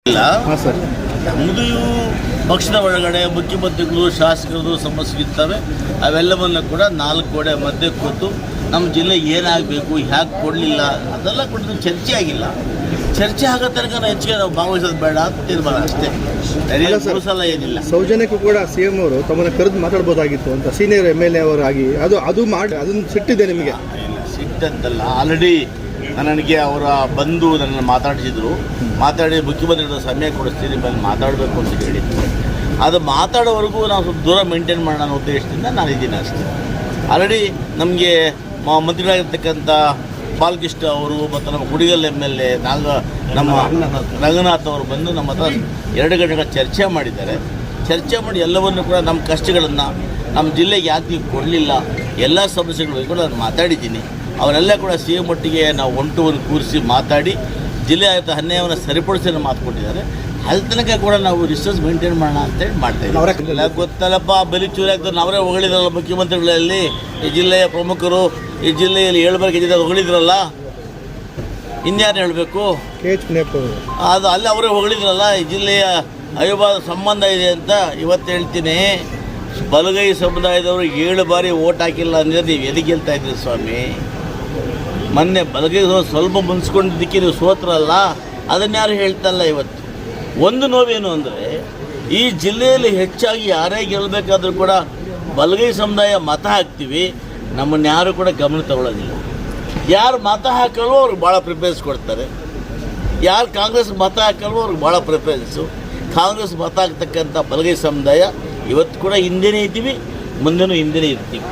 ಇಲ್ಲ ಸರ್, ನಮ್ಮದು ಪಕ್ಷದ ಒಳಗಡೆ ಮುಖ್ಯಮಂತ್ರಿಗಳು ಶಾಸಕರು ಸಮಸ್ಯೆ ಇರ್ತವೆ. ಅವೆಲ್ಲವನ್ನು ಕೂಡ 4 ಗೋಡೆ ಮಧ್ಯೆ ಕೂತು ನಮ್ಮ ಜಿಲ್ಲೆ ಏನಾಗಬೇಕು, ಹ್ಯಾಕೆ ಕೊಡಲಿಲ್ಲ ಅದೆಲ್ಲ ಕೂಡ ಚರ್ಚೆ ಆಗಿಲ್ಲ. ಚರ್ಚೆ ಆಗೋ ತನಕ ಹೆಚ್ಚಿಗೆ ನಾವು ಭಾಗವಹಿಸೋದು ಬೇಡ ಅಂತ ತೀರ್ಮಾನ ಅಷ್ಟೇ. ಸಲ ಏನಿಲ್ಲ. ಸೌಜನ್ಯಕ್ಕೂ ಕೂಡ CM ಅವರು ತಮ್ಮನ್ನು ಕರೆದು ಮಾತಾಡ್ಬೋದಾಗಿತ್ತು ಅಂತ ಸೀನಿಯರ್ MLA ಅವರಾಗಿ ಅದು ಮಾಡಿ ಅದನ್ನು ಸಿಟ್ಟಿದೆ ನಿಮಗೆ? ಸಿಟ್ಟಂತಲ್ಲ, ಆಲ್ರೆಡಿ ನನಗೆ ಅವರ ಬಂದು ನನ್ನನ್ನು ಮಾತಾಡಿಸಿದ್ರು. ಮಾತಾಡಿ ಮುಖ್ಯಮಂತ್ರಿಗಳ ಸಮಯ ಕೊಡಿಸ್ತೀನಿ ಬಂದು ಮಾತಾಡಬೇಕು ಅಂತ ಹೇಳಿದ್ರು. ಅದು ಮಾತಾಡೋವರೆಗೂ ನಾವು ಸ್ವಲ್ಪ ದೂರ ಮೇಂಟೈನ್ ಮಾಡೋಣ ಅನ್ನೋ ಉದ್ದೇಶದಿಂದ ನಾನು ಇದ್ದೀನಿ ಅಷ್ಟೇ. ಆಲ್ರೆಡಿ ನಮಗೆ ಮಂತ್ರಿಗಳಾಗಿರ್ತಕ್ಕಂಥ ಬಾಲಕೃಷ್ಣ ಅವರು ಮತ್ತು ನಮ್ಮ ಕುಡಿಗಲ್ MLA ನಮ್ಮ ರಂಗನಾಥ್ ಅವರು ಬಂದು ನಮ್ಮ ಹತ್ರ 2 ಗಂಟೆಗಳ ಚರ್ಚೆ ಮಾಡಿದ್ದಾರೆ. ಚರ್ಚೆ ಮಾಡಿ ಎಲ್ಲವನ್ನೂ ಕೂಡ ನಮ್ಮ ಕಷ್ಟಗಳನ್ನು ನಮ್ಮ ಜಿಲ್ಲೆಗೆ ಯಾಕೆ ಕೊಡಲಿಲ್ಲ, ಎಲ್ಲ ಸಮಸ್ಯೆಗಳು ಕೂಡ ನಾನು ಮಾತಾಡಿದ್ದೀನಿ. ಅವರೆಲ್ಲ ಕೂಡ CM ಒಟ್ಟಿಗೆ ನಾವು ಒಂಟುವನ್ನು ಕೂರಿಸಿ ಮಾತಾಡಿ ಜಿಲ್ಲೆ ಆಯ್ತು ಅನ್ಯಾಯವನ್ನು ಸರಿಪಡಿಸಿ ಮಾತು ಕೊಟ್ಟಿದ್ದಾರೆ. ಅಲ್ಲಿ ತನಕ ಕೂಡ ನಾವು ರಿಸರ್ಚ್ ಮೇಂಟೈನ್ ಮಾಡೋಣ ಅಂತೇಳಿ ಮಾಡ್ತಾಯಿದ್ದೀವಿ. ಗೊತ್ತಲ್ಲಪ್ಪ, ಬಲಿ ಚೂರಿ ಆಗ್ತದೆ. ನಾವೇ ಹೊಗಳಿದ್ರಲ್ಲ ಮುಖ್ಯಮಂತ್ರಿಗಳಲ್ಲಿ, ಈ ಜಿಲ್ಲೆಯ ಪ್ರಮುಖರು ಈ ಜಿಲ್ಲೆಯಲ್ಲಿ ಹೇಳ್ಬೇಕು ಹೊಗಳಿದ್ರಲ್ಲ, ಇನ್ಯಾರು ಹೇಳಬೇಕು? ಅದು ಅಲ್ಲಿ ಅವರೇ ಹೊಗಳಿದ್ರಲ್ಲ, ಈ ಜಿಲ್ಲೆಯ ಅವಿಭಾಜ್ಯ ಸಂಬಂಧ ಇದೆ ಅಂತ. ಇವತ್ತು ಹೇಳ್ತೀನಿ, ಬಲಗೈ ಸಮುದಾಯದವರು 7 ಬಾರಿ ಓಟ್ ಹಾಕಿಲ್ಲ ಅಂದರೆ ನೀವು ಎಲ್ಲಿ ಗೆಲ್ತಾ ಇದ್ರಿ ಸ್ವಾಮಿ? ಮೊನ್ನೆ ಬಲಗೈ ಸ್ವಲ್ಪ ಮುನ್ಸ್ಕೊಂಡಿದ್ದಕ್ಕೆ ನೀವು ಸೋತ್ರಲ್ಲ, ಅದನ್ಯಾರು ಹೇಳ್ತಲ್ಲ. ಇವತ್ತು ಒಂದು ನೋವೇನು ಅಂದರೆ, ಈ ಜಿಲ್ಲೆಯಲ್ಲಿ ಹೆಚ್ಚಾಗಿ ಯಾರೇ ಗೆಲ್ಲಬೇಕಾದ್ರೂ ಕೂಡ ಬಲಗೈ ಸಮುದಾಯ ಮತ ಹಾಕ್ತೀವಿ, ನಮ್ಮನ್ನು ಯಾರು ಕೂಡ ಗಮನ ತಗೊಳ್ಳೋದಿಲ್ಲ. ಯಾರು ಮತ ಹಾಕಲ್ವೋ ಅವ್ರಿಗೆ ಭಾಳ ಪ್ರಿಫರೆನ್ಸ್ ಕೊಡ್ತಾರೆ. ಯಾರು ಕಾಂಗ್ರೆಸ್ ಮತ ಹಾಕಲ್ವೋ ಅವ್ರಿಗೆ ಭಾಳ ಪ್ರಿಫರೆನ್ಸು. ಕಾಂಗ್ರೆಸ್ ಮತ ಹಾಕ್ತಕ್ಕಂಥ ಬಲಗೈ ಸಮುದಾಯ ಇವತ್ತು ಕೂಡ ಹಿಂದೆನೇ ಇದ್ದೀವಿ, ಮುಂದೆನೂ ಹಿಂದೆನೇ ಇರ್ತೀವಿ.